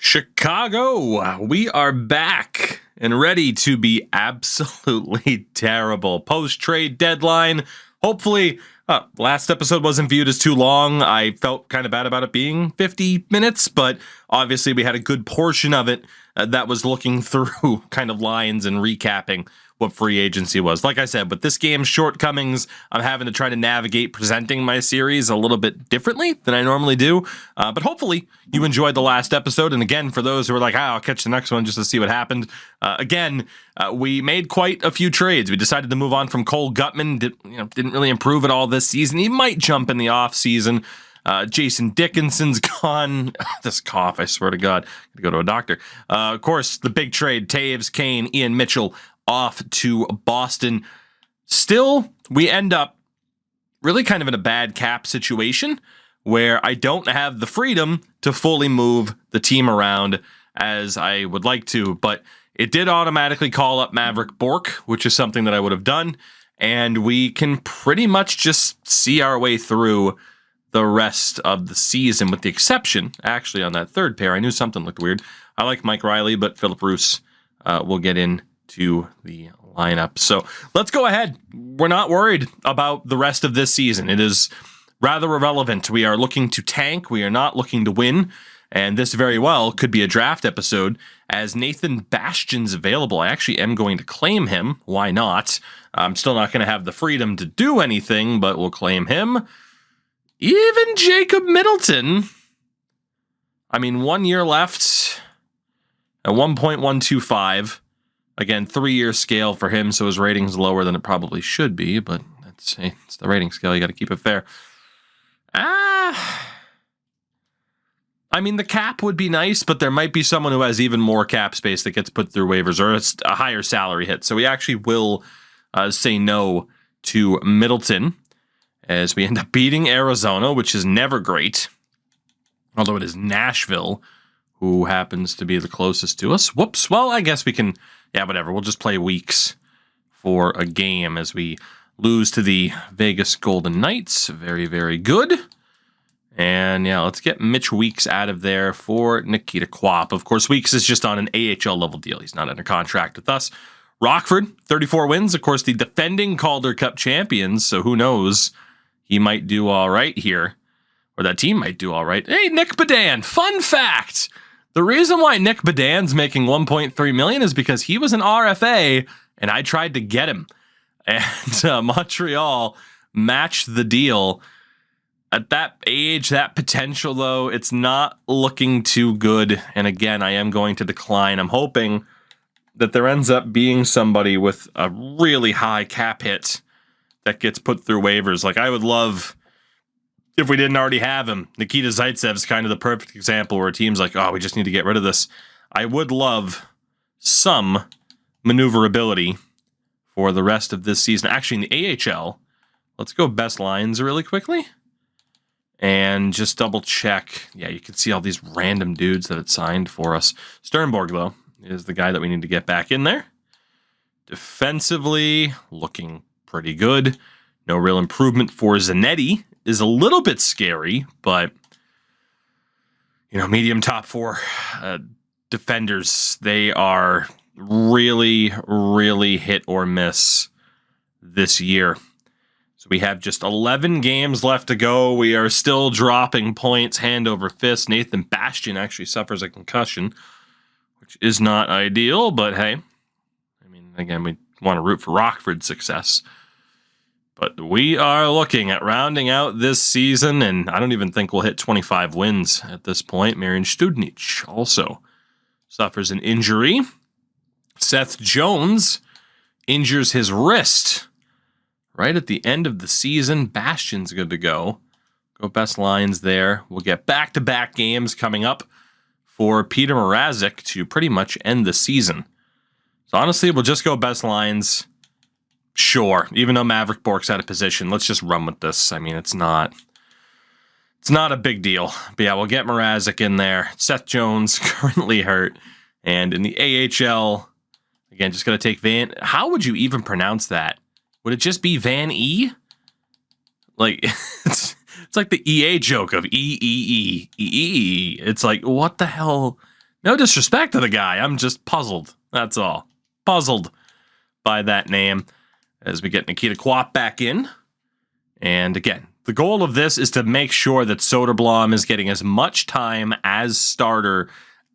Chicago, we are back and ready to be absolutely terrible. Post-trade deadline. Hopefully, last episode wasn't viewed as too long. I felt kind of bad about it being 50 minutes, but obviously we had a good portion of it that was looking through kind of lines and recapping what free agency was. Like I said, with this game's shortcomings, I'm having to try to navigate presenting my series a little bit differently than I normally do. But hopefully you enjoyed the last episode. And again, for those who are like, I'll catch the next one just to see what happened. We made quite a few trades. We decided to move on from Cole Gutman. Didn't really improve at all this season. He might jump in the off season. Jason Dickinson's gone. This cough, I swear to God. Gotta go to a doctor. Of course, the big trade, Taves, Kane, Ian Mitchell, off to Boston. Still, we end up really kind of in a bad cap situation where I don't have the freedom to fully move the team around as I would like to, but it did automatically call up Maverick Bork, which is something that I would have done, and we can pretty much just see our way through the rest of the season, with the exception, actually, on that third pair. I knew something looked weird. I like Mike Riley, but Philip Roos will get into the lineup. So let's go ahead. We're not worried about the rest of this season. It is rather irrelevant. We are looking to tank. We are not looking to win. And this very well could be a draft episode as Nathan Bastian's available. I actually am going to claim him. Why not? I'm still not going to have the freedom to do anything, but we'll claim him. Even Jacob Middleton. 1 year left at 1.125. Again, 3-year scale for him, so his rating's lower than it probably should be, but it's the rating scale. You got to keep it fair. The cap would be nice, but there might be someone who has even more cap space that gets put through waivers or a higher salary hit. So we actually will say no to Middleton as we end up beating Arizona, which is never great. Although it is Nashville who happens to be the closest to us. Whoops. Well, I guess we can, whatever. We'll just play weeks for a game as we lose to the Vegas Golden Knights. Very, very good. And let's get Mitch Weeks out of there for Nikita Quap. Of course, Weeks is just on an AHL level deal. He's not under contract with us. Rockford, 34 wins. Of course, the defending Calder Cup champions. So who knows? He might do all right here. Or that team might do all right. Hey, Nick Bedan. Fun fact. The reason why Nick Bedan's making $1.3 million is because he was an RFA, and I tried to get him. And Montreal matched the deal. At that age, that potential, though, it's not looking too good. And again, I am going to decline. I'm hoping that there ends up being somebody with a really high cap hit that gets put through waivers. Like, I would love, if we didn't already have him, Nikita Zaitsev's kind of the perfect example where a team's like, we just need to get rid of this. I would love some maneuverability for the rest of this season. Actually, in the AHL, let's go best lines really quickly and just double check. Yeah, you can see all these random dudes that it signed for us. Sternborg, though, is the guy that we need to get back in there. Defensively, looking pretty good. No real improvement for Zanetti. Is a little bit scary, but medium top four defenders, they are really, really hit or miss this year. So we have just 11 games left to go. We are still dropping points hand over fist. Nathan Bastian actually suffers a concussion, which is not ideal, but hey, again, we want to root for Rockford's success. But we are looking at rounding out this season, and I don't even think we'll hit 25 wins at this point. Marian Studnic also suffers an injury. Seth Jones injures his wrist right at the end of the season. Bastian's good to go. Go best lines there. We'll get back-to-back games coming up for Peter Mrazek to pretty much end the season. So honestly, we'll just go best lines. Sure, even though Maverick Bork's out of position, let's just run with this. It's not a big deal. But we'll get Mrazek in there. Seth Jones currently hurt. And in the AHL, again, just going to take Van. How would you even pronounce that? Would it just be Van E? Like, it's like the EA joke of E. It's like, what the hell No disrespect to the guy. I'm just puzzled. That's all. Puzzled by that name as we get Nikita Kwap back in. And again, the goal of this is to make sure that Soderblom is getting as much time as starter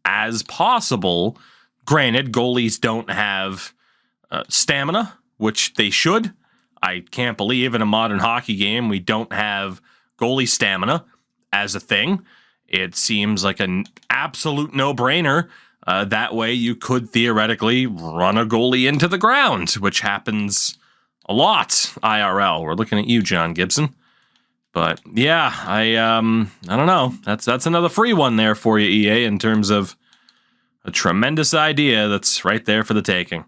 as possible. Granted, goalies don't have stamina, which they should. I can't believe in a modern hockey game we don't have goalie stamina as a thing. It seems like an absolute no-brainer. That way you could theoretically run a goalie into the ground, which happens a lot IRL. We're looking at you, John Gibson. But yeah, I don't know. That's another free one there for you, EA, in terms of a tremendous idea that's right there for the taking.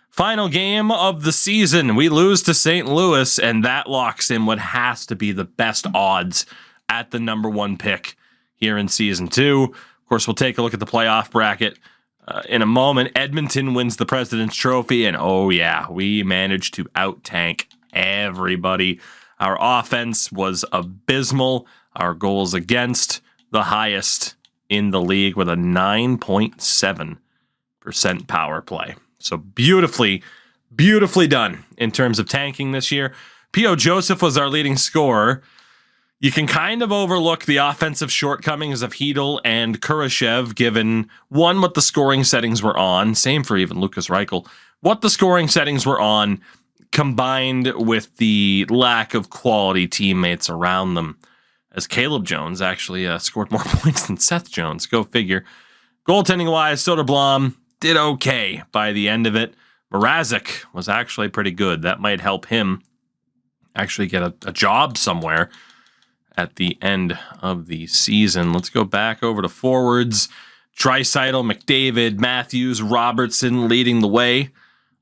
Final game of the season. We lose to St. Louis, and that locks in what has to be the best odds at the number 1 pick here in Season 2. Of course, we'll take a look at the playoff bracket in a moment. Edmonton wins the President's Trophy, and oh yeah, we managed to out-tank everybody. Our offense was abysmal. Our goals against, the highest in the league with a 9.7% power play. So beautifully done in terms of tanking this year. P.O. Joseph was our leading scorer. You can kind of overlook the offensive shortcomings of Hedl and Kurashev, given, one, what the scoring settings were on. Same for even Lucas Reichel. What the scoring settings were on, combined with the lack of quality teammates around them, as Caleb Jones actually scored more points than Seth Jones. Go figure. Goaltending-wise, Soderblom did okay by the end of it. Mrazek was actually pretty good. That might help him actually get a job somewhere at the end of the season. Let's go back over to forwards. Draisaitl, McDavid, Matthews, Robertson leading the way.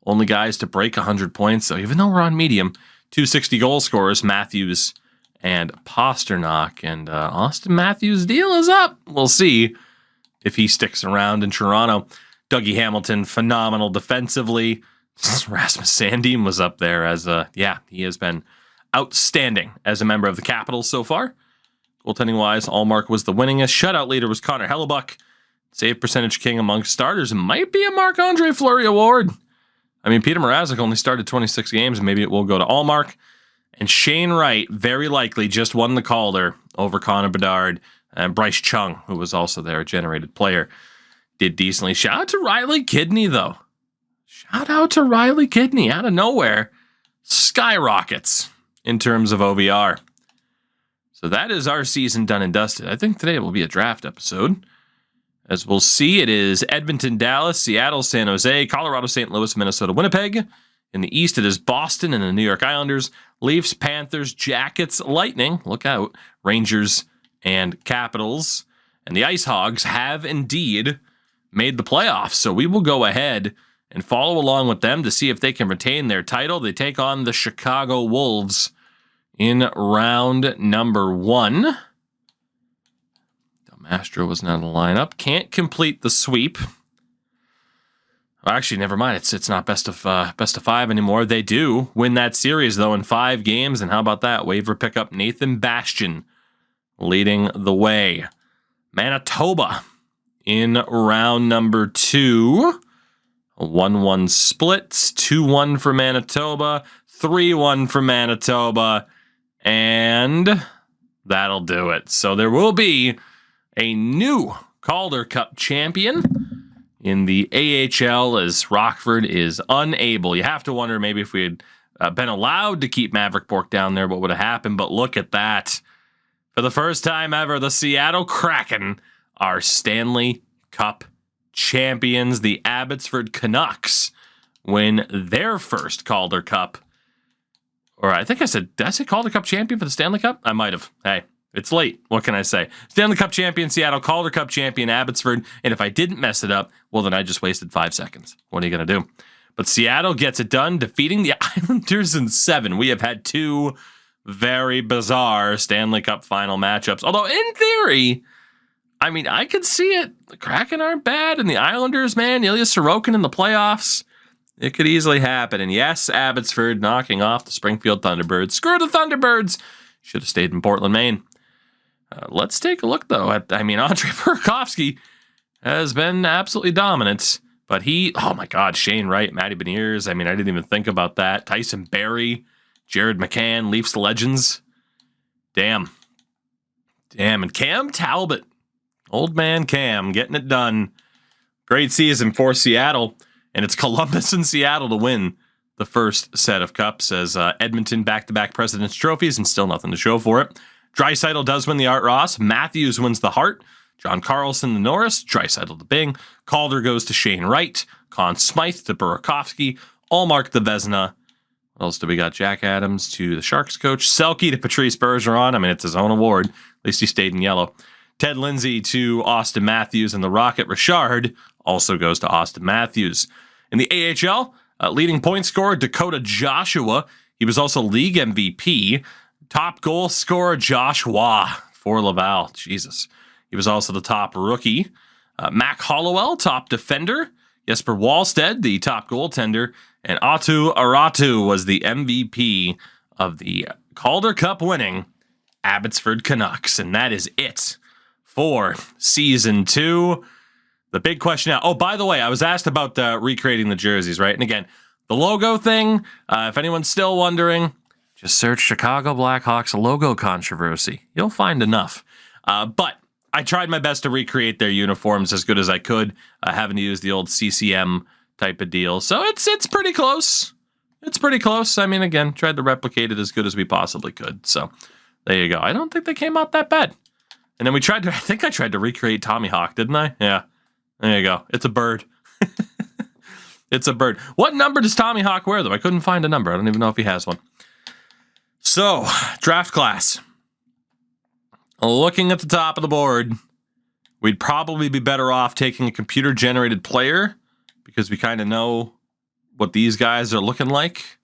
Only guys to break 100 points. So even though we're on medium, 260 goal scorers, Matthews and Pasternak. And Austin Matthews' deal is up. We'll see if he sticks around in Toronto. Dougie Hamilton, phenomenal defensively. Rasmus Sandin was up there as he has been outstanding as a member of the Capitals so far. Goaltending-wise, Allmark was the winningest. Shutout leader was Connor Hellebuck. Save percentage king among starters might be a Marc-Andre Fleury award. I mean, Peter Mrazek only started 26 games, and maybe it will go to Allmark. And Shane Wright, very likely, just won the Calder over Connor Bedard. And Bryce Chung, who was also there, a generated player, did decently. Shout out to Riley Kidney, though. Shout out to Riley Kidney. Out of nowhere, skyrockets in terms of OVR. So that is our season done and dusted. I think today will be a draft episode. As we'll see, it is Edmonton, Dallas, Seattle, San Jose, Colorado, St. Louis, Minnesota, Winnipeg. In the East, it is Boston and the New York Islanders, Leafs, Panthers, Jackets, Lightning, look out, Rangers, and Capitals. And the Ice Hogs have indeed made the playoffs. So we will go ahead and follow along with them to see if they can retain their title. They take on the Chicago Wolves in round number 1. Del Mastro was not in the lineup. Can't complete the sweep. Well, actually, never mind. It's not best of 5 anymore. They do win that series, though, in 5 games. And how about that? Waiver pickup Nathan Bastian leading the way. Manitoba in round number 2. A 1-1 split. 2-1 for Manitoba. 3-1 for Manitoba. And that'll do it. So there will be a new Calder Cup champion in the AHL as Rockford is unable. You have to wonder maybe if we had been allowed to keep Maverick Bourque down there, what would have happened? But look at that. For the first time ever, the Seattle Kraken are Stanley Cup champions. The Abbotsford Canucks win their first Calder Cup. Or I think did I say Calder Cup champion for the Stanley Cup? I might have. Hey, it's late. What can I say? Stanley Cup champion, Seattle, Calder Cup champion, Abbotsford. And if I didn't mess it up, well, then I just wasted 5 seconds. What are you going to do? But Seattle gets it done, defeating the Islanders in 7. We have had 2 very bizarre Stanley Cup final matchups. Although, in theory, I mean, I could see it. The Kraken aren't bad, and the Islanders, man, Ilya Sorokin in the playoffs. It could easily happen. And yes, Abbotsford knocking off the Springfield Thunderbirds. Screw the Thunderbirds. Should have stayed in Portland, Maine. Let's take a look, though, at, Andre Burakovsky has been absolutely dominant. But oh my God, Shane Wright, Matty Beniers. I mean, I didn't even think about that. Tyson Barrie, Jared McCann, Leafs legends. Damn. And Cam Talbot, old man Cam, getting it done. Great season for Seattle. And it's Columbus and Seattle to win the first set of cups as Edmonton back-to-back President's trophies and still nothing to show for it. Draisaitl does win the Art Ross. Matthews wins the Hart. John Carlson the Norris. Draisaitl the Bing. Calder goes to Shane Wright. Conn Smythe to Burakovsky. Allmark the Vezina. What else do we got? Jack Adams to the Sharks coach. Selke to Patrice Bergeron. I mean, it's his own award. At least he stayed in yellow. Ted Lindsay to Austin Matthews, and the Rocket Richard also goes to Austin Matthews. In the AHL, leading point scorer Dakota Joshua. He was also league MVP. Top goal scorer Josh Waugh for Laval. Jesus. He was also the top rookie. Mac Hollowell, top defender. Jesper Wallstead, the top goaltender. And Atu Aratu was the MVP of the Calder Cup winning Abbotsford Canucks. And that is it for Season 2. The big question now. Oh, by the way, I was asked about recreating the jerseys, right? And again, the logo thing, if anyone's still wondering, just search Chicago Blackhawks logo controversy. You'll find enough. But I tried my best to recreate their uniforms as good as I could, having to use the old CCM type of deal. So it's pretty close. It's pretty close. I mean, again, tried to replicate it as good as we possibly could. So there you go. I don't think they came out that bad. And then I think I tried to recreate Tommy Hawk, didn't I? Yeah. There you go. It's a bird. It's a bird. What number does Tommy Hawk wear, though? I couldn't find a number. I don't even know if he has one. So, draft class. Looking at the top of the board, we'd probably be better off taking a computer-generated player because we kind of know what these guys are looking like.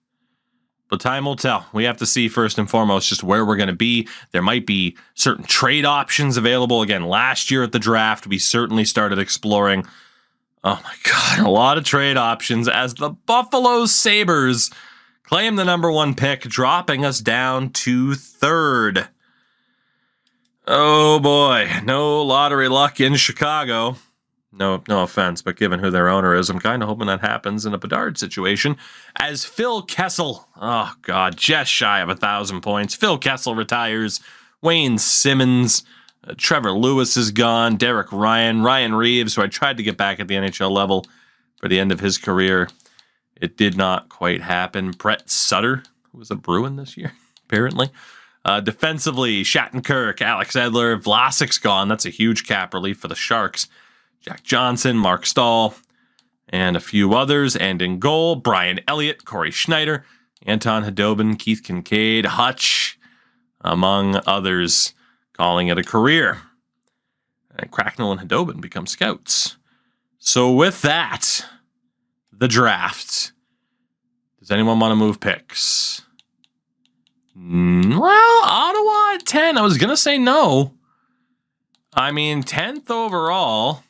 But time will tell. We have to see first and foremost just where we're going to be. There might be certain trade options available. Again, last year at the draft, we certainly started exploring, oh my God, a lot of trade options as the Buffalo Sabres claim the number 1 pick, dropping us down to 3rd. Oh boy, no lottery luck in Chicago. No offense, but given who their owner is, I'm kind of hoping that happens in a Bedard situation. As Phil Kessel, oh God, just shy of 1,000 points. Phil Kessel retires. Wayne Simmons, Trevor Lewis is gone. Derek Ryan Reeves, who I tried to get back at the NHL level for the end of his career. It did not quite happen. Brett Sutter, who was a Bruin this year, apparently. Defensively, Shattenkirk, Alex Edler, Vlasic's gone. That's a huge cap relief for the Sharks. Jack Johnson, Mark Stahl, and a few others. And in goal, Brian Elliott, Corey Schneider, Anton Khudobin, Keith Kincaid, Hutch, among others, calling it a career. And Cracknell and Khudobin become scouts. So with that, the draft. Does anyone want to move picks? Well, Ottawa at 10. I was going to say no. I mean, 10th overall.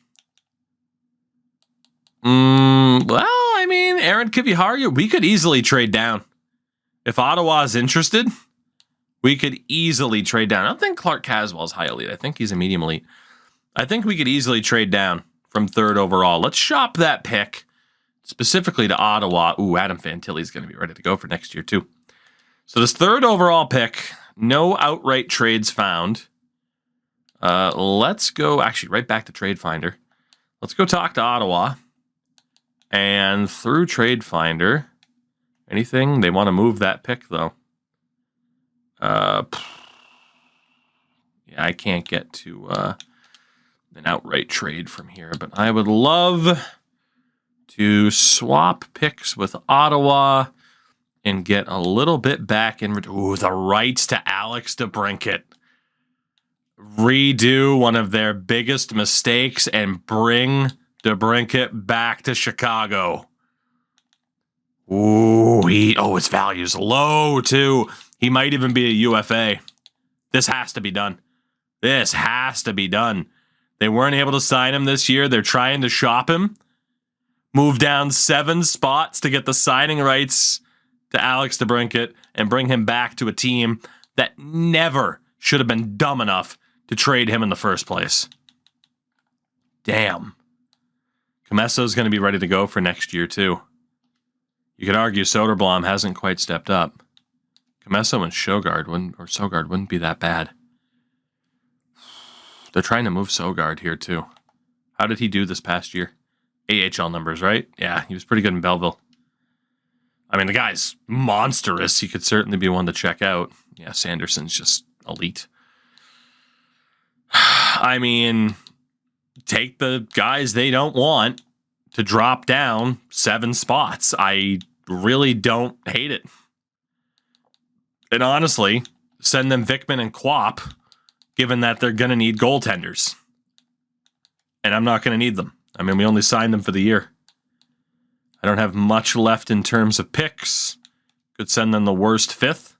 Well, I mean, Aaron Kiviharju, we could easily trade down. If Ottawa's interested, we could easily trade down. I don't think Clark Caswell's high elite. I think he's a medium elite. I think we could easily trade down from 3rd overall. Let's shop that pick specifically to Ottawa. Ooh, Adam Fantilli's going to be ready to go for next year, too. So this 3rd overall pick, no outright trades found. Let's go, actually, right back to Trade Finder. Let's go talk to Ottawa. And through Trade Finder, anything? They want to move that pick, though. Yeah, I can't get to an outright trade from here, but I would love to swap picks with Ottawa and get a little bit back in. Ooh, the rights to Alex DeBrincat. Redo one of their biggest mistakes and bring DeBrincat back to Chicago. Ooh, his value's low, too. He might even be a UFA. This has to be done. This has to be done. They weren't able to sign him this year. They're trying to shop him. Move down 7 spots to get the signing rights to Alex DeBrincat and bring him back to a team that never should have been dumb enough to trade him in the first place. Damn. Comesso's going to be ready to go for next year, too. You could argue Soderblom hasn't quite stepped up. Comesso and Sogard wouldn't be that bad. They're trying to move Sogard here, too. How did he do this past year? AHL numbers, right? Yeah, he was pretty good in Belleville. I mean, the guy's monstrous. He could certainly be one to check out. Yeah, Sanderson's just elite. I mean, take the guys they don't want to drop down 7 spots. I really don't hate it. And honestly, send them Vikman and Quap, given that they're going to need goaltenders. And I'm not going to need them. I mean, we only signed them for the year. I don't have much left in terms of picks. Could send them the worst 5th.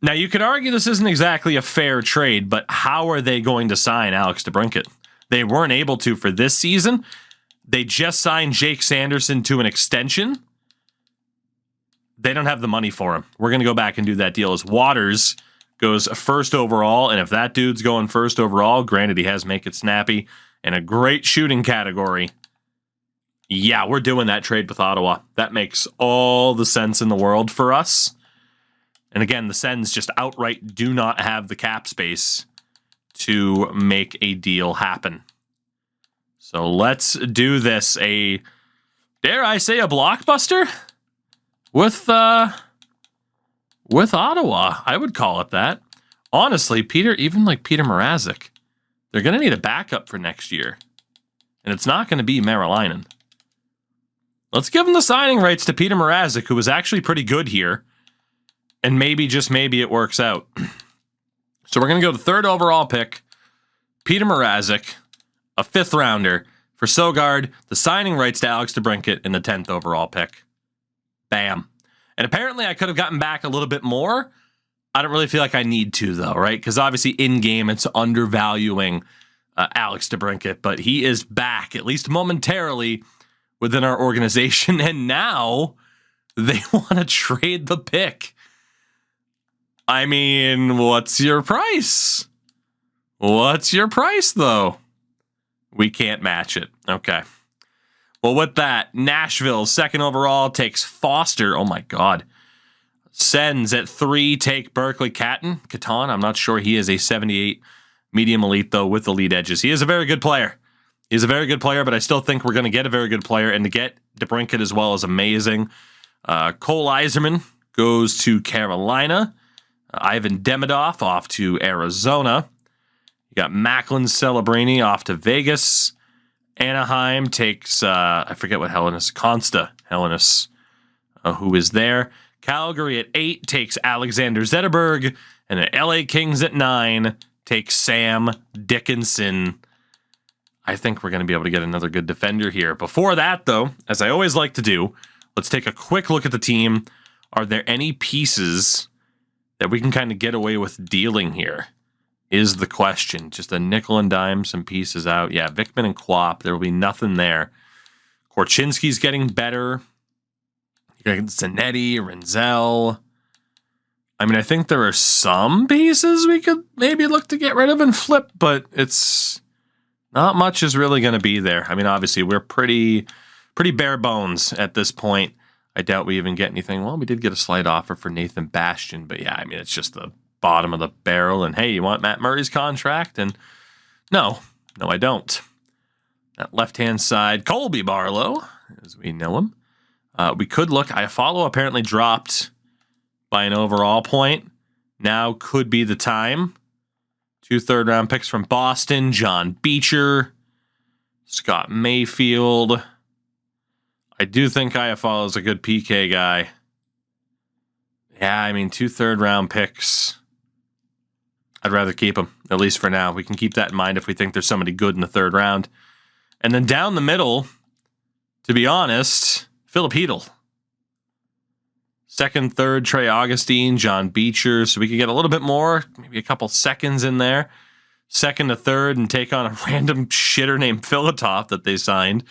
Now, you could argue this isn't exactly a fair trade, but how are they going to sign Alex DeBrincat? They weren't able to for this season. They just signed Jake Sanderson to an extension. They don't have the money for him. We're going to go back and do that deal as Waters goes 1st overall, and if that dude's going 1st overall, granted he has Make It Snappy and a great shooting category, yeah, we're doing that trade with Ottawa. That makes all the sense in the world for us. And again, the Sens just outright do not have the cap space to make a deal happen. So let's do this. Dare I say, a blockbuster with Ottawa. I would call it that. Honestly, Peter Mrazek, they're going to need a backup for next year. And it's not going to be Marilainen. Let's give him the signing rights to Peter Mrazek, who was actually pretty good here. And maybe, just maybe, it works out. So we're going to go the 3rd overall pick, Peter Mrazek, a 5th rounder for Sogard, the signing rights to Alex DeBrincat, in the 10th overall pick. Bam. And apparently I could have gotten back a little bit more. I don't really feel like I need to, though, right? Because obviously in-game it's undervaluing Alex DeBrincat, but he is back, at least momentarily, within our organization, and now they want to trade the pick. I mean, what's your price? What's your price, though? We can't match it. Okay. Well, with that, Nashville, 2nd overall, takes Foster. Oh, my God. Sens at 3 take Berkeley Catan. I'm not sure he is a 78 medium elite, though, with the lead edges. He is a very good player. He's a very good player, but I still think we're going to get a very good player, and to get DeBrincat as well is amazing. Cole Yzerman goes to Carolina. Ivan Demidov off to Arizona. You got Macklin Celebrini off to Vegas. Anaheim takes, I forget what Hellenis, Consta Hellenis, who is there. Calgary at 8 takes Alexander Zetterberg, and the LA Kings at 9 take Sam Dickinson. I think we're going to be able to get another good defender here. Before that, though, as I always like to do, let's take a quick look at the team. Are there any pieces that we can kind of get away with dealing here? Is the question. Just a nickel and dime, some pieces out. Yeah, Vikman and Quap, there will be nothing there. Korchinski's getting better. You got Zanetti, Renzel. I mean, I think there are some pieces we could maybe look to get rid of and flip, but it's not much is really going to be there. I mean, obviously, we're pretty bare bones at this point. I doubt we even get anything. Well, we did get a slight offer for Nathan Bastian, but yeah, I mean, it's just the bottom of the barrel. And hey, you want Matt Murray's contract? And no, I don't. That left-hand side, Colby Barlow, as we know him. We could look. Iafallo apparently dropped by an overall point. Now could be the time. 2 third-round picks from Boston. John Beecher. Scott Mayfield. I do think Iafallo is a good PK guy. Yeah, I mean, 2 third-round picks. I'd rather keep him, at least for now. We can keep that in mind if we think there's somebody good in the 3rd round. And then down the middle, to be honest, Philip Hedl. 2nd, 3rd, Trey Augustine, John Beecher. So we could get a little bit more, maybe a couple seconds in there. 2nd to 3rd and take on a random shitter named Filatov that they signed.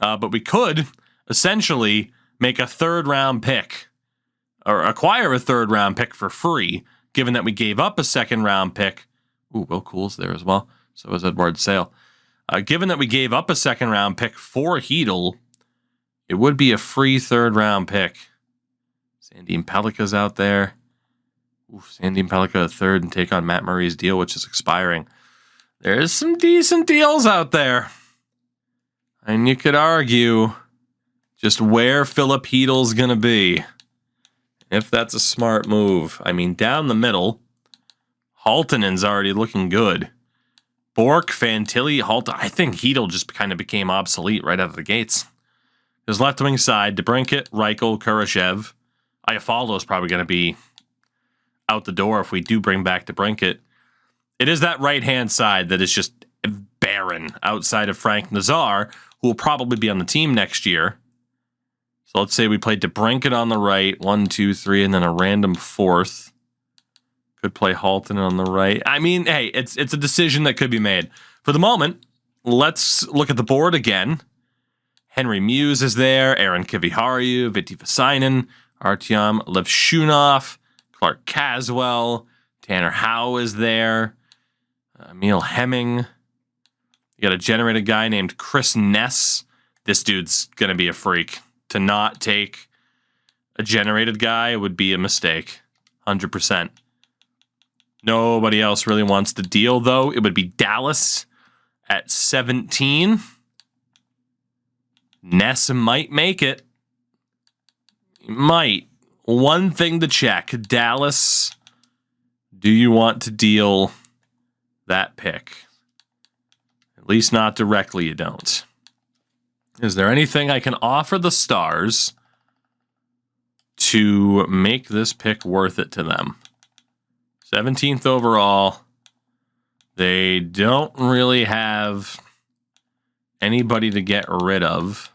But we could essentially make a 3rd round pick or acquire a 3rd round pick for free, given that we gave up a 2nd round pick. Ooh, Will Cool's there as well. So is Edward Sale. Given that we gave up a second-round pick for Hedel, it would be a free third-round pick. Sandine Pellikka's out there. Sandine Pellikka a third and take on Matt Murray's deal, which is expiring. There's some decent deals out there. And you could argue just where Philip Hedel's going to be. If that's a smart move. I mean, down the middle, Haltonen's already looking good. Bork, Fantilli, Halton. I think Hedel just kind of became obsolete right out of the gates. His left wing side, DeBrincat, Reichel, Kurashev. Iafallo's probably going to be out the door if we do bring back DeBrincat. It is that right-hand side that is just barren outside of Frank Nazar, who will probably be on the team next year. So let's say we play DeBrincat on the right, 1, 2, 3, and then a random fourth. Could play Halton on the right. I mean, hey, it's a decision that could be made. For the moment, let's look at the board again. Henry Muse is there, Aaron Kiviharju, Viti Vasainen, Artyom Levshunov, Clark Caswell, Tanner Howe is there, Emil Hemming. You got a generated guy named Chris Ness. This dude's going to be a freak. To not take a generated guy would be a mistake. 100%. Nobody else really wants to deal, though. It would be Dallas at 17. Ness might make it. He might. One thing to check. Dallas, do you want to deal that pick? At least not directly, you don't. Is there anything I can offer the Stars to make this pick worth it to them? 17th overall. They don't really have anybody to get rid of.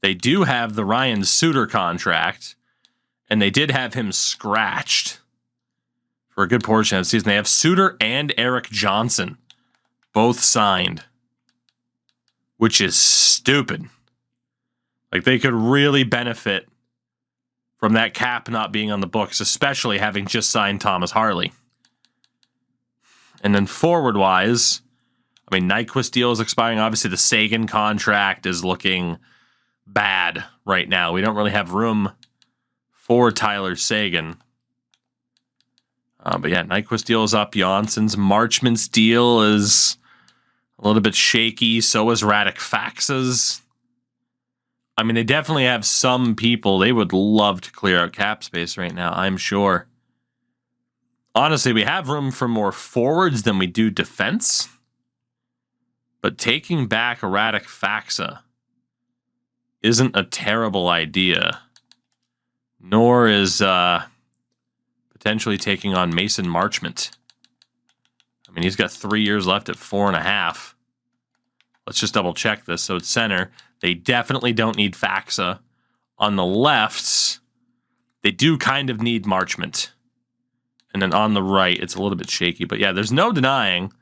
They do have the Ryan Suter contract, and they did have him scratched for a good portion of the season. They have Suter and Eric Johnson both signed, which is stupid. Like, they could really benefit from that cap not being on the books, especially having just signed Thomas Harley. And then forward-wise, I mean, Nyquist deal is expiring. Obviously, the Sagan contract is looking bad right now. We don't really have room for Tyler Sagan. But yeah, Nyquist deal is up. Jansson's Marchman's deal is a little bit shaky. So is Radek Faxa's. I mean, they definitely have some people. They would love to clear out cap space right now, I'm sure. Honestly, we have room for more forwards than we do defense. But taking back a Radek Faxa isn't a terrible idea. Nor is potentially taking on Mason Marchment. I mean, he's got 3 years left at 4.5. Let's just double check this. So it's center. They definitely don't need Faxa. On the left, they do kind of need Marchment. And then on the right, it's a little bit shaky. But yeah, there's no denying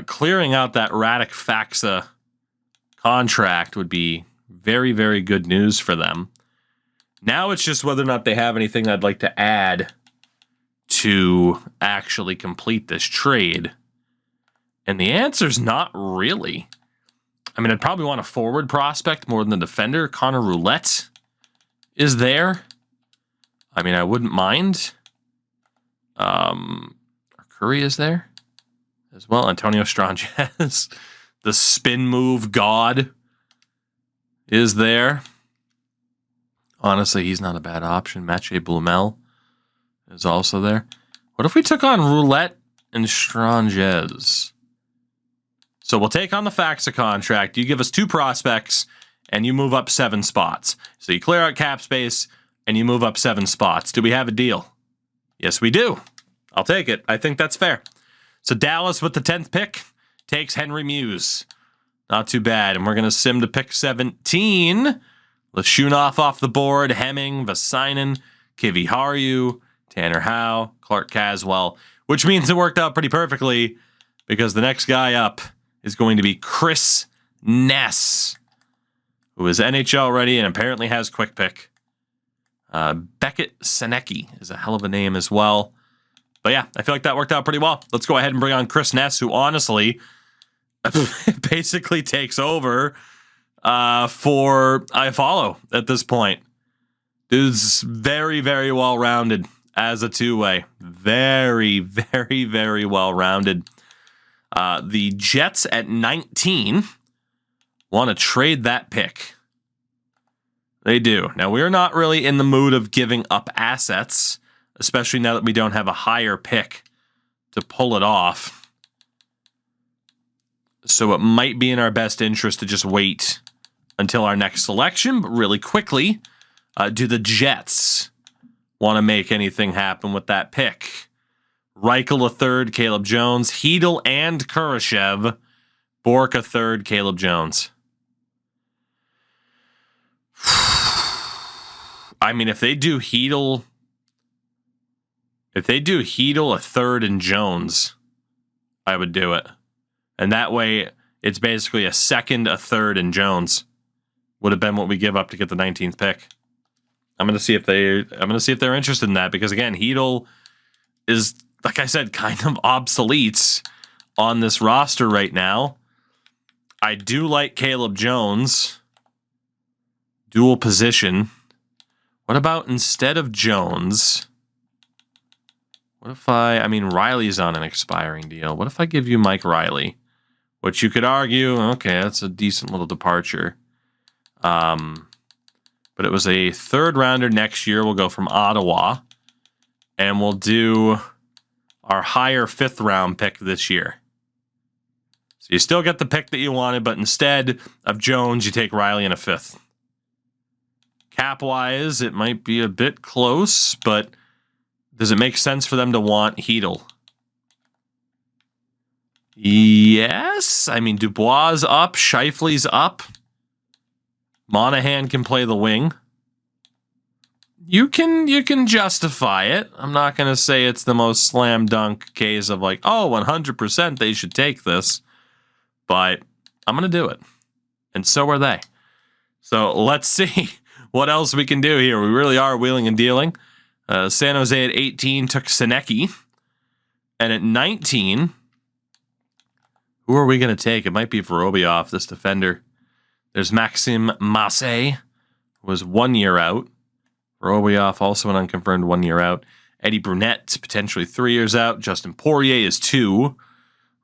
clearing out that Radek Faxa contract would be very, very good news for them. Now it's just whether or not they have anything I'd like to add to actually complete this trade. And the answer's not really. I mean, I'd probably want a forward prospect more than a defender. Connor Roulette is there. I mean, I wouldn't mind. Curry is there as well. Antonio Stranges, the spin move god, is there. Honestly, he's not a bad option. Mathieu Blumel is also there. What if we took on Roulette and Stranges? So we'll take on the Faxa contract. You give us 2 prospects, and you move up 7 spots. So you clear out cap space, and you move up 7 spots. Do we have a deal? Yes, we do. I'll take it. I think that's fair. So Dallas with the 10th pick takes Henry Muse. Not too bad. And we're going to sim to pick 17. Leshunov off the board. Hemming, Vasainen, Kiviharju, Tanner Howe, Clark Caswell. Which means it worked out pretty perfectly because the next guy up is going to be Chris Ness, who is NHL ready and apparently has quick pick. Beckett Senecki is a hell of a name as well. But yeah, I feel like that worked out pretty well. Let's go ahead and bring on Chris Ness, who honestly, basically takes over for Iafallo at this point. Dude's very, very well-rounded as a two-way. Very, very, very well-rounded. The Jets at 19 want to trade that pick. They do. Now, we're not really in the mood of giving up assets, especially now that we don't have a higher pick to pull it off. So it might be in our best interest to just wait until our next selection. But really quickly, do the Jets want to make anything happen with that pick? Reichel a third, Caleb Jones, Hedel and Kurashev, Bork a third, Caleb Jones. I mean, if they do Hedel a third and Jones, I would do it. And that way, it's basically a second, a third, and Jones would have been what we give up to get the 19th pick. I'm gonna see if they're interested in that, because again, Hedel is, like I said, kind of obsolete on this roster right now. I do like Caleb Jones. Dual position. What about instead of Jones? What if I mean, Riley's on an expiring deal. What if I give you Mike Riley? Which you could argue, okay, that's a decent little departure. But it was a third rounder next year. We'll go from Ottawa. And we'll do our higher fifth round pick this year. So you still get the pick that you wanted, but instead of Jones, you take Riley in a fifth. Cap-wise, it might be a bit close, but does it make sense for them to want Hedel? Yes. I mean, Dubois up, Scheifele's up. Monahan can play the wing. You can justify it. I'm not going to say it's the most slam dunk case of like, oh, 100% they should take this. But I'm going to do it. And so are they. So let's see what else we can do here. We really are wheeling and dealing. San Jose at 18 took Senecki. And at 19, who are we going to take? It might be Vorobiev, this defender. There's Maxim Massé, who was 1 year out. Vorobiev, also an unconfirmed 1 year out. Eddie Brunette, potentially 3 years out. Justin Poirier is 2.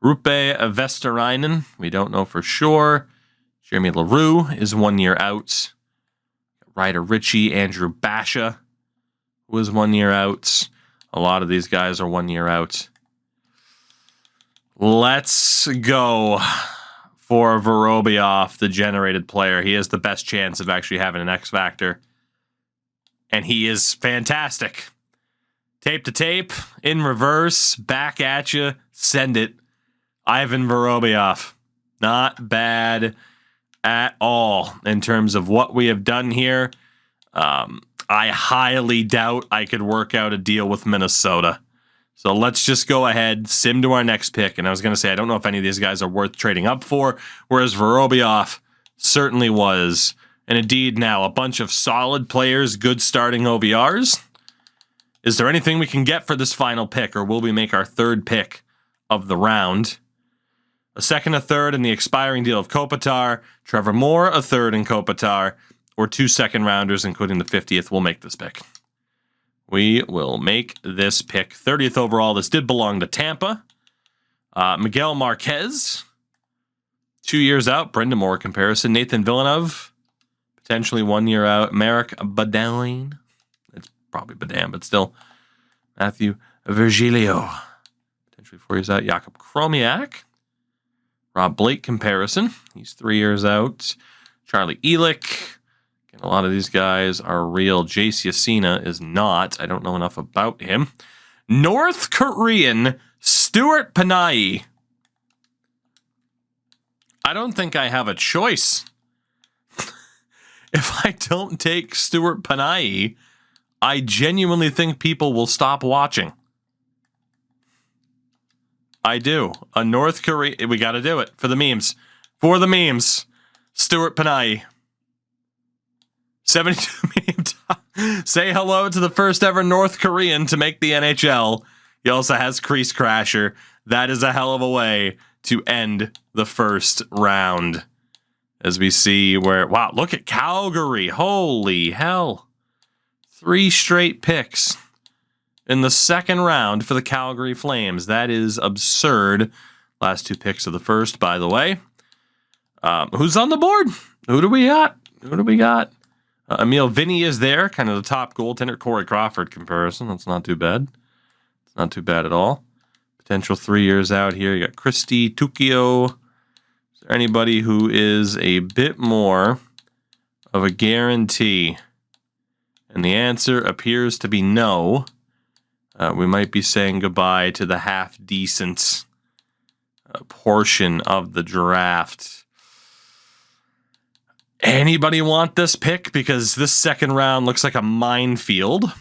Rupe Vestarainen, we don't know for sure. Jeremy LaRue is 1 year out. Ryder Ritchie, Andrew Basha was 1 year out. A lot of these guys are 1 year out. Let's go for Vorobiev, the generated player. He has the best chance of actually having an X Factor. And he is fantastic. Tape to tape, in reverse, back at you, send it. Ivan Vorobiev. Not bad at all in terms of what we have done here. I highly doubt I could work out a deal with Minnesota. So let's just go ahead, sim to our next pick. And I was going to say, I don't know if any of these guys are worth trading up for, whereas Vorobiev certainly was. And indeed now, a bunch of solid players, good starting OVRs. Is there anything we can get for this final pick, or will we make our third pick of the round? A second, a third, and the expiring deal of Kopitar. Trevor Moore, a third in Kopitar. Or 2 second rounders, including the 50th. We'll make this pick. We will make this pick. 30th overall. This did belong to Tampa. Miguel Marquez. 2 years out. Brendan Moore comparison. Nathan Villeneuve. Potentially 1 year out. Merrick Badane. It's probably Badan, but still. Matthew Virgilio. Potentially 4 years out. Jakub Kromiak. Rob Blake comparison. He's 3 years out. Charlie Elick. Again, a lot of these guys are real. Jace Yasina is not. I don't know enough about him. North Korean Stuart Panay. I don't think I have a choice. If I don't take Stuart Panay, I genuinely think people will stop watching. I do. A North Korea. We got to do it for the memes. For the memes. Stuart Panay. 72 meme time. Say hello to the first ever North Korean to make the NHL. He also has Crease Crasher. That is a hell of a way to end the first round. As we see where, wow, look at Calgary. Holy hell. 3 straight picks in the second round for the Calgary Flames. That is absurd. Last 2 picks of the first, by the way. Who's on the board? Who do we got? Emil Vinny is there, kind of the top goaltender. Corey Crawford comparison. That's not too bad. It's not too bad at all. Potential 3 years out here. You got Christy Tukio. Is there anybody who is a bit more of a guarantee? And the answer appears to be no. We might be saying goodbye to the half-decent portion of the draft. Anybody want this pick? Because this second round looks like a minefield.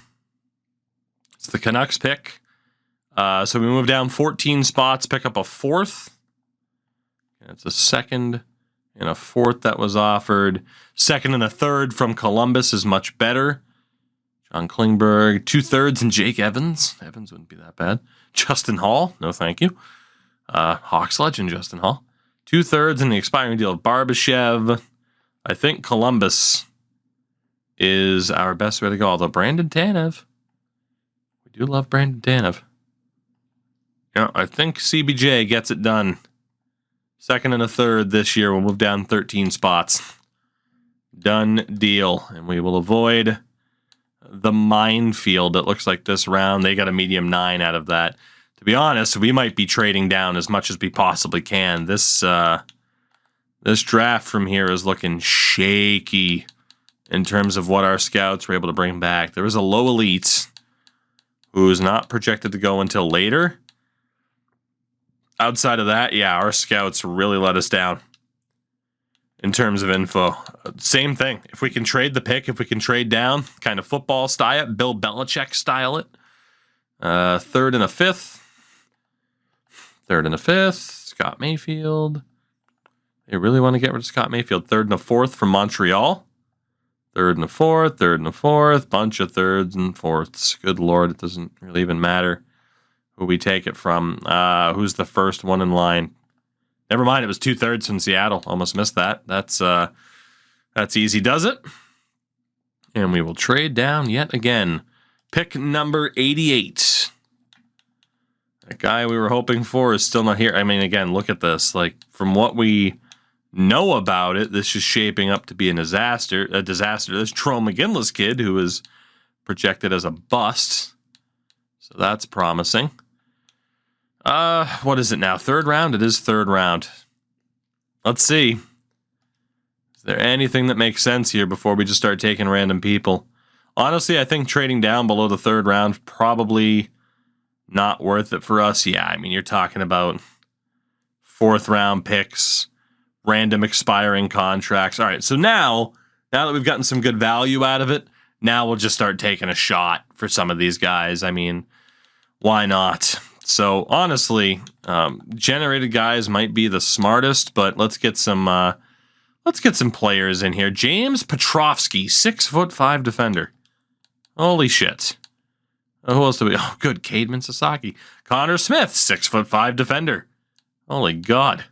It's the Canucks pick. So we move down 14 spots, pick up a 4th. It's a 2nd and a 4th that was offered. 2nd and a 3rd from Columbus is much better. John Klingberg, 2/3 and Jake Evans. Evans wouldn't be that bad. Justin Hall, no thank you. Hawks legend Justin Hall. 2/3 in the expiring deal of Barbashev. I think Columbus is our best way to go. Although Brandon Tanev. We do love Brandon Tanev. Yeah, I think CBJ gets it done. 2nd and a 3rd this year. We'll move down 13 spots. Done deal. And we will avoid the minefield that looks like this round. They got a medium 9 out of that. To be honest, we might be trading down as much as we possibly can. This draft from here is looking shaky in terms of what our scouts were able to bring back. There was a low elite who is not projected to go until later. Outside of that, yeah, our scouts really let us down in terms of info. Same thing. If we can trade the pick, if we can trade down, kind of football style it, Bill Belichick style it. 3rd and a 5th. 3rd and a 5th. Scott Mayfield. They really want to get rid of Scott Mayfield. 3rd and a 4th from Montreal. 3rd and a 4th. 3rd and a 4th. Bunch of 3rds and 4ths. Good Lord, it doesn't really even matter who we take it from. Who's the first one in line? Never mind, it was 2/3 from Seattle. Almost missed that. That's easy, does it? And we will trade down yet again. Pick number 88. The guy we were hoping for is still not here. I mean, again, look at this. Like, from what we know about it, this is shaping up to be a disaster. This Jerome McGinley's kid, who is projected as a bust. So that's promising. What is it now? 3rd round? It is 3rd round. Let's see. Is there anything that makes sense here before we just start taking random people? Honestly, I think trading down below the 3rd round probably not worth it for us. Yeah, I mean, you're talking about 4th round picks, random expiring contracts. All right, so now that we've gotten some good value out of it, now we'll just start taking a shot for some of these guys. I mean, why not? So honestly, generated guys might be the smartest, but let's get some players in here. James Petrovsky, 6'5" defender. Holy shit. Who else do we? Oh, good. Cademan Sasaki. Connor Smith, 6'5" defender. Holy God.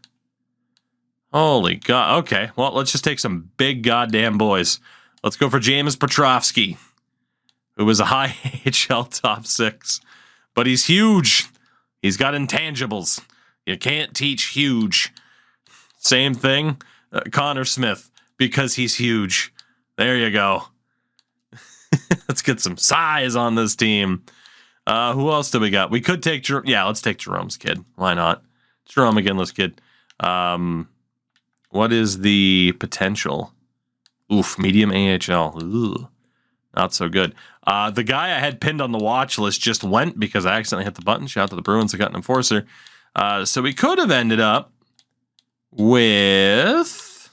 Holy God. Okay, well, let's just take some big goddamn boys. Let's go for James Petrovsky, who was a high AHL top 6. But he's huge. He's got intangibles. You can't teach huge. Same thing, Connor Smith, because he's huge. There you go. Let's get some size on this team. Who else do we got? We could take let's take Jerome's kid. Why not? Jerome McGinley's kid. What is the potential? Oof, medium AHL. Ooh, not so good. The guy I had pinned on the watch list just went because I accidentally hit the button. Shout out to the Bruins, I got an enforcer. So we could have ended up with...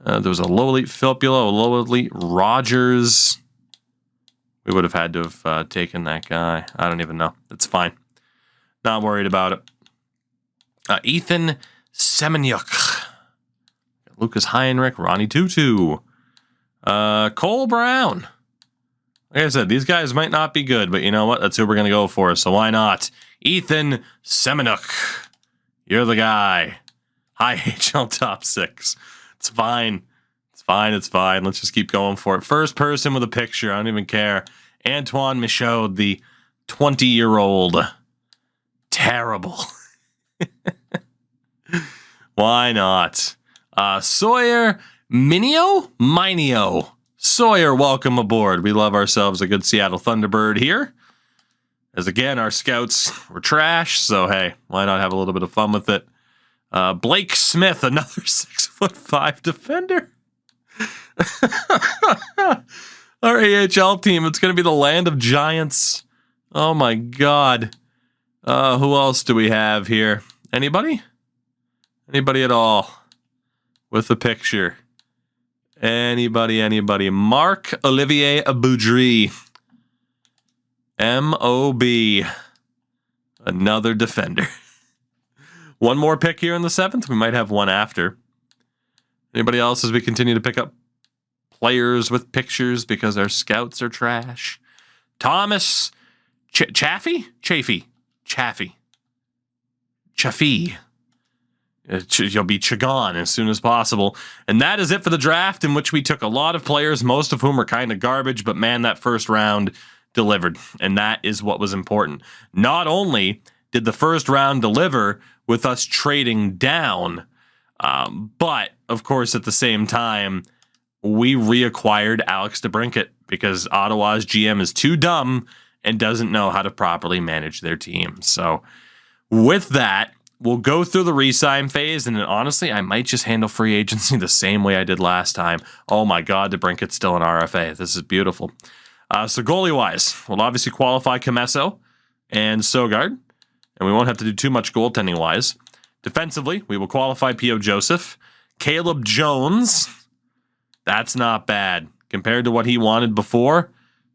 there was a low elite Filppula, a low elite Rogers. We would have had to have taken that guy. I don't even know. It's fine. Not worried about it. Ethan Semeniuk. Lucas Heinrich, Ronnie Tutu. Cole Brown. Like I said, these guys might not be good, but you know what? That's who we're going to go for, so why not? Ethan Semeniuk. You're the guy. Hi, HL top 6. It's fine. It's fine. Let's just keep going for it. First person with a picture. I don't even care. Antoine Michaud, the 20-year-old. Terrible. Why not? Sawyer Minio. Sawyer, welcome aboard. We love ourselves a good Seattle Thunderbird here. As again, our scouts were trash, so hey, why not have a little bit of fun with it? Blake Smith, another 6'5" defender. Our AHL team, it's going to be the land of giants. Oh my God. Who else do we have here? Anybody? Anybody at all? With a picture. Anybody. Marc-Olivier Boudry. M.O.B. Another defender. One more pick here in the 7th. We might have one after. Anybody else as we continue to pick up players with pictures because our scouts are trash? Thomas Chaffee. You'll be Chagon as soon as possible. And that is it for the draft, in which we took a lot of players, most of whom are kind of garbage, but man, that first round delivered. And that is what was important. Not only did the first round deliver with us trading down, but of course, at the same time, we reacquired Alex DeBrincat because Ottawa's GM is too dumb and doesn't know how to properly manage their team. So with that, we'll go through the re-sign phase, and then honestly, I might just handle free agency the same way I did last time. Oh my God, DeBrincat's still an RFA. This is beautiful. So goalie-wise, we'll obviously qualify Comesso and Sogard, and we won't have to do too much goaltending-wise. Defensively, we will qualify P.O. Joseph. Caleb Jones, that's not bad. Compared to what he wanted before,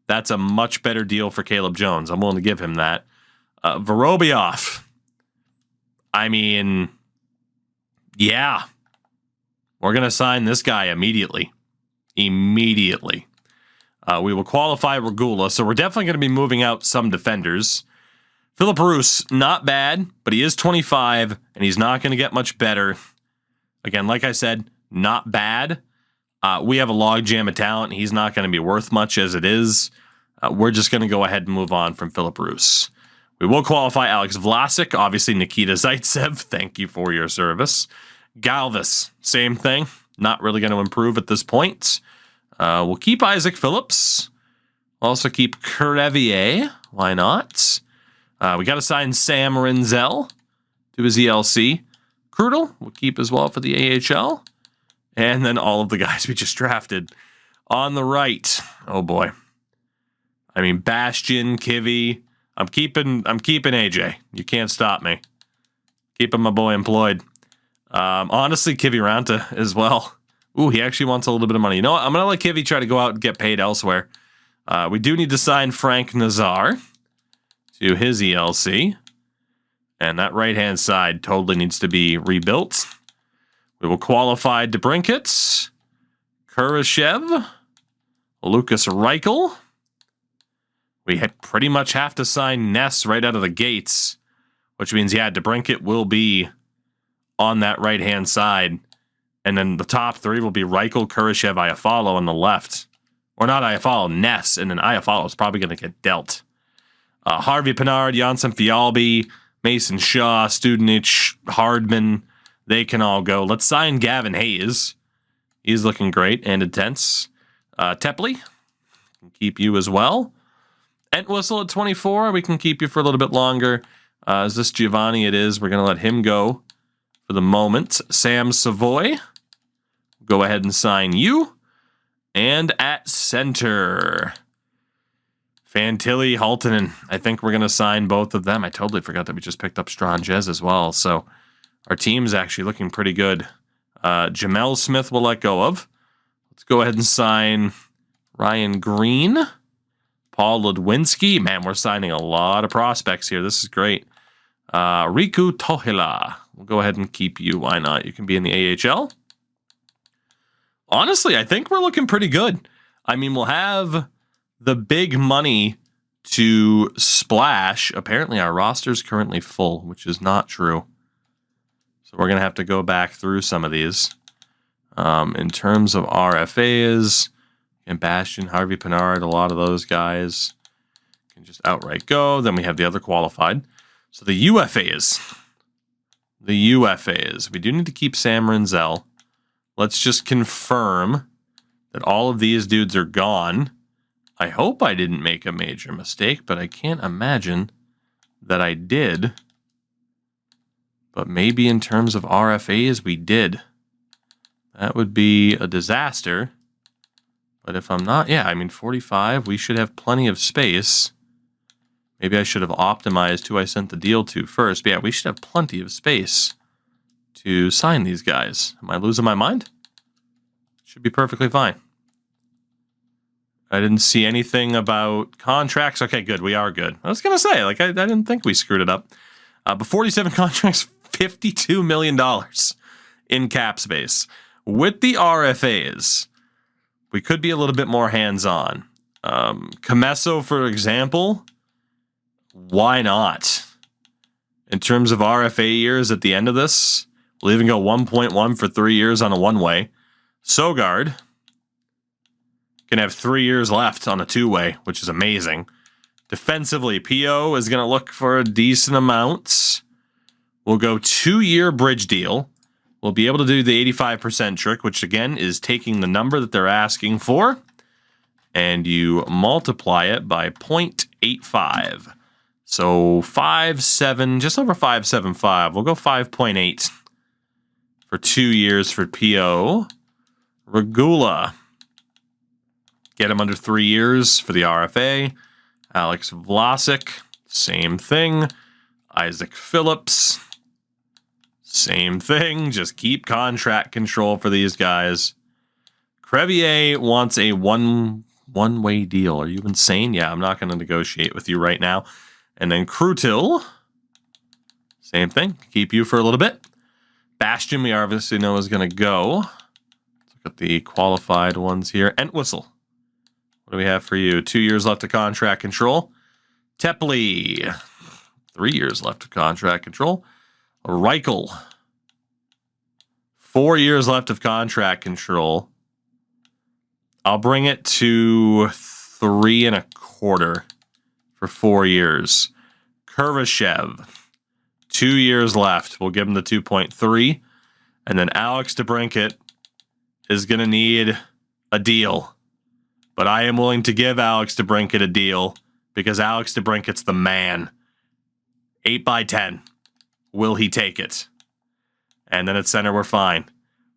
that's a much better deal for Caleb Jones. I'm willing to give him that. Vorobiev, I mean, yeah. We're going to sign this guy immediately. We will qualify Regula, so we're definitely going to be moving out some defenders. Philip Roos, not bad, but he is 25, and he's not going to get much better. Again, like I said, not bad. We have a logjam of talent. He's not going to be worth much as it is. We're just going to go ahead and move on from Philip Roos. We will qualify Alex Vlasic, obviously Nikita Zaitsev. Thank you for your service. Galvis, same thing. Not really going to improve at this point. We'll keep Isaac Phillips. Also keep Crevier. Why not? We got to sign Sam Renzel to his ELC. Krudel we'll keep as well for the AHL. And then all of the guys we just drafted. On the right, oh boy. I mean, Bastion, Kivy. I'm keeping AJ. You can't stop me. Keeping my boy employed. Honestly, Kiviranta as well. Ooh, he actually wants a little bit of money. You know what? I'm going to let Kivy try to go out and get paid elsewhere. We do need to sign Frank Nazar to his ELC. And that right-hand side totally needs to be rebuilt. We will qualify DeBrincat, Kurashev, Lucas Reichel. We pretty much have to sign Ness right out of the gates, which means, yeah, DeBrincat will be on that right-hand side. And then the top three will be Reichel, Kurashev, Iafallo on the left. Or not Iafallo, Ness, and then Iafallo is probably going to get dealt. Harvey Pinard, Janssen Fialbi, Mason Shaw, Studenich, Hardman, they can all go. Let's sign Gavin Hayes. He's looking great and intense. Tepley, can keep you as well. Entwistle at 24, we can keep you for a little bit longer. Is this Giovanni? It is. We're going to let him go for the moment. Sam Savoy, go ahead and sign you. And at center, Fantilli, Haltonen. I think we're going to sign both of them. I totally forgot that we just picked up Stranges as well. So our team's actually looking pretty good. Jamel Smith will let go of. Let's go ahead and sign Ryan Green. Paul Ludwinski. Man, we're signing a lot of prospects here. This is great. Riku Tohila. We'll go ahead and keep you. Why not? You can be in the AHL. Honestly, I think we're looking pretty good. I mean, we'll have the big money to splash. Apparently, our roster's currently full, which is not true. So we're going to have to go back through some of these. In terms of RFAs, and Bastion, Harvey Pinard, a lot of those guys can just outright go. Then we have the other qualified. So the UFAs. The UFAs. We do need to keep Sam Renzel. Let's just confirm that all of these dudes are gone. I hope I didn't make a major mistake, but I can't imagine that I did. But maybe in terms of RFAs, we did. That would be a disaster. But if I'm not, yeah, I mean, 45, we should have plenty of space. Maybe I should have optimized who I sent the deal to first. But yeah, we should have plenty of space to sign these guys. Am I losing my mind? Should be perfectly fine. I didn't see anything about contracts. Okay, good. We are good. I was going to say, like, I didn't think we screwed it up. But 47 contracts, $52 million in cap space. With the RFAs, we could be a little bit more hands-on. Comesso, for example, why not? In terms of RFA years at the end of this, we'll even go 1.1 for 3 years on a one-way. Sogard can have 3 years left on a two-way, which is amazing. Defensively, PO is going to look for a decent amount. We'll go 2-year bridge deal. We'll be able to do the 85% trick, which again is taking the number that they're asking for, and you multiply it by 0.85. So 5.7, just over 5.75. We'll go 5.8 for 2 years for PO. Regula. Get him under 3 years for the RFA. Alex Vlasic, same thing. Isaac Phillips, same thing. Just keep contract control for these guys. Crevier wants a one-way deal. Are you insane? Yeah, I'm not going to negotiate with you right now. And then Krutil, same thing. Keep you for a little bit. Bastion, we obviously know is going to go. Let's look at the qualified ones here. Entwistle. What do we have for you? 2 years left of contract control. Tepley. 3 years left of contract control. Reichel. 4 years left of contract control. I'll bring it to 3.25 for 4 years. Kurashev. 2 years left. We'll give him the 2.3. And then Alex DeBrincat is going to need a deal. But I am willing to give Alex DeBrincat a deal because Alex DeBrincat's the man. 8x10. Will he take it? And then at center, we're fine.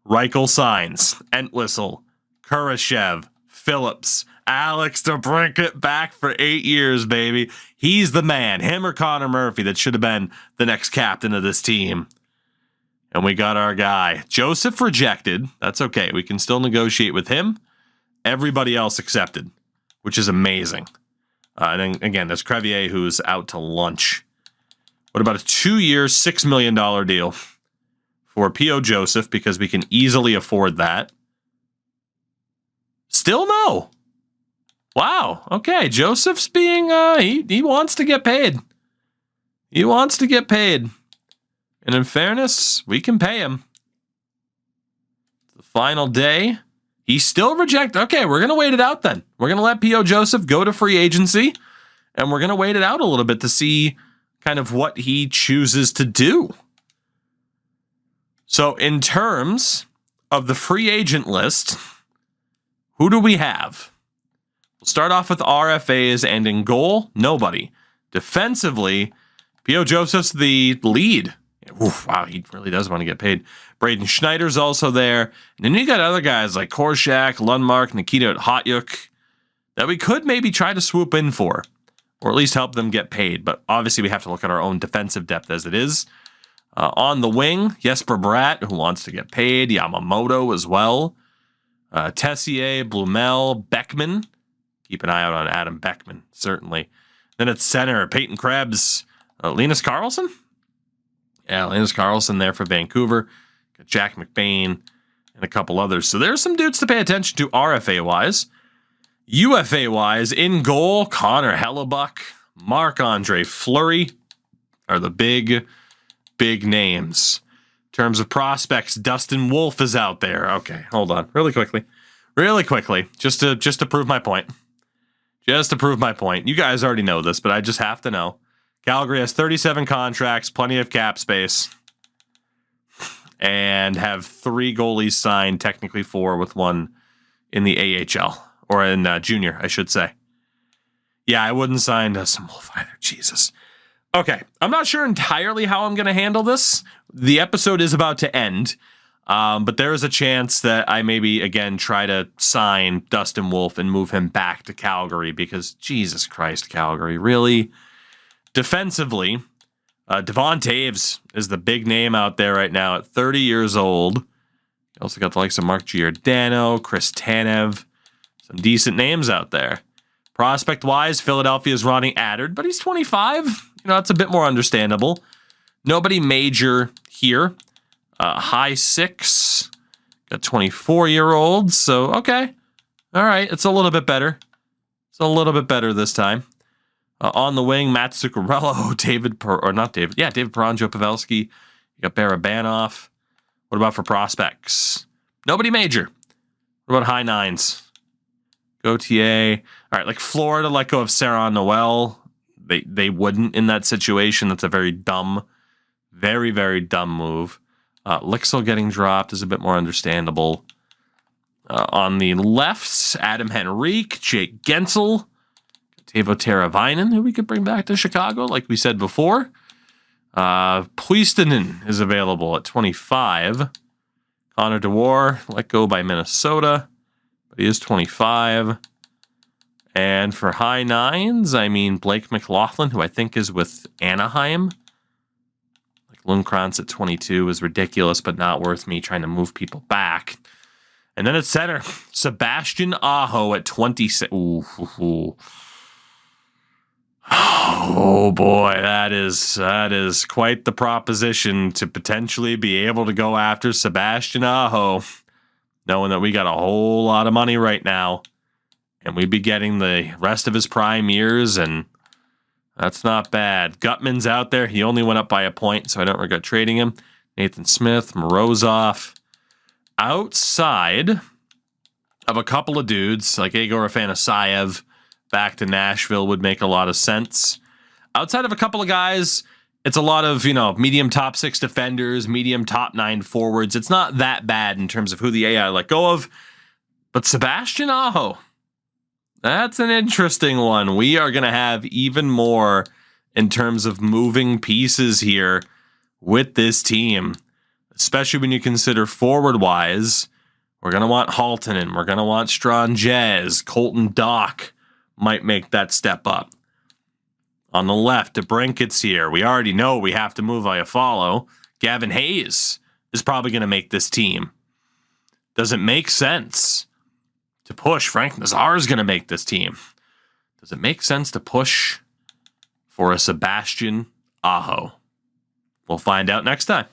Reichel signs. Entwistle. Kurashev. Phillips. Alex DeBrincat back for 8 years, baby. He's the man. Him or Connor Murphy that should have been the next captain of this team. And we got our guy. Joseph rejected. That's okay. We can still negotiate with him. Everybody else accepted, which is amazing. And then, again, there's Crevier, who's out to lunch. What about a 2-year, $6 million deal for P.O. Joseph, because we can easily afford that? Still no. Wow. Okay, Joseph's being, he wants to get paid. He wants to get paid. And in fairness, we can pay him. The final day. He's still rejected. Okay, we're going to wait it out then. We're going to let P.O. Joseph go to free agency, and we're going to wait it out a little bit to see kind of what he chooses to do. So in terms of the free agent list, who do we have? We'll start off with RFAs, and in goal, nobody. Defensively, P.O. Joseph's the lead. Oof, wow, he really does want to get paid. Braden Schneider's also there. And then you got other guys like Korshak, Lundmark, Nikita Hotyuk that we could maybe try to swoop in for, or at least help them get paid. But obviously we have to look at our own defensive depth as it is. On the wing, Jesper Bratt, who wants to get paid. Yamamoto as well. Tessier, Blumel, Beckman. Keep an eye out on Adam Beckman, certainly. Then at center, Peyton Krebs, Linus Karlsson. Yeah, Linus Karlsson there for Vancouver. Got Jack McBain and a couple others. So there's some dudes to pay attention to RFA-wise. UFA-wise, in goal, Connor Hellebuck, Marc-Andre Fleury are the big names. terms of prospects, Dustin Wolf is out there. Okay, hold on. Really quickly. Just to prove my point. Just to prove my point. You guys already know this, but I just have to know. Calgary has 37 contracts, plenty of cap space, and have 3 goalies signed, technically 4 with 1 in the AHL, or in junior, I should say. Yeah, I wouldn't sign Dustin Wolf either. Jesus. Okay, I'm not sure entirely how I'm going to handle this. The episode is about to end, but there is a chance that I maybe, again, try to sign Dustin Wolf and move him back to Calgary because, Jesus Christ, Calgary, really? Defensively, Devon Taves is the big name out there right now at 30 years old. You also got the likes of Mark Giordano, Chris Tanev, some decent names out there. Prospect-wise, Philadelphia's Ronnie Attard, but he's 25. That's a bit more understandable. Nobody major here. High 6. Got 24-year-olds, so okay. All right, it's a little bit better. It's a little bit better this time. On the wing, Matt Zuccarello, David Perron, Joe Pavelski. You got Barabanov. What about for prospects? Nobody major. What about high 9s? Gauthier. All right, like Florida let go of Sarah Noel. They wouldn't in that situation. That's a very dumb, very, very dumb move. Lixel getting dropped is a bit more understandable. On the left, Adam Henrique, Jake Gensel, Teuvo Teravainen, who we could bring back to Chicago, like we said before. Puistinen is available at 25. Connor DeWar let go by Minnesota, but he is 25. And for high 9s, Blake McLaughlin, who I think is with Anaheim. Like Lundkrantz at 22 is ridiculous, but not worth me trying to move people back. And then at center, Sebastian Aho at 26. Oh boy, that is quite the proposition to potentially be able to go after Sebastian Aho, knowing that we got a whole lot of money right now. And we'd be getting the rest of his prime years, and that's not bad. Gutman's out there. He only went up by a point, so I don't regret trading him. Nathan Smith, Morozov. Outside of a couple of dudes, like Egor Afanasayev, back to Nashville would make a lot of sense. Outside of a couple of guys, it's a lot of, medium top 6 defenders, medium top 9 forwards. It's not that bad in terms of who the AI let go of. But Sebastian Aho, that's an interesting one. We are going to have even more in terms of moving pieces here with this team, especially when you consider forward-wise. We're going to want Haltonen. We're going to want Stranges. Colton Dock might make that step up. On the left, DeBrincat's here. We already know we have to move Iafallo. Gavin Hayes is probably going to make this team. Does it make sense to push? Frank Nazar is going to make this team. Does it make sense to push for a Sebastian Aho? We'll find out next time.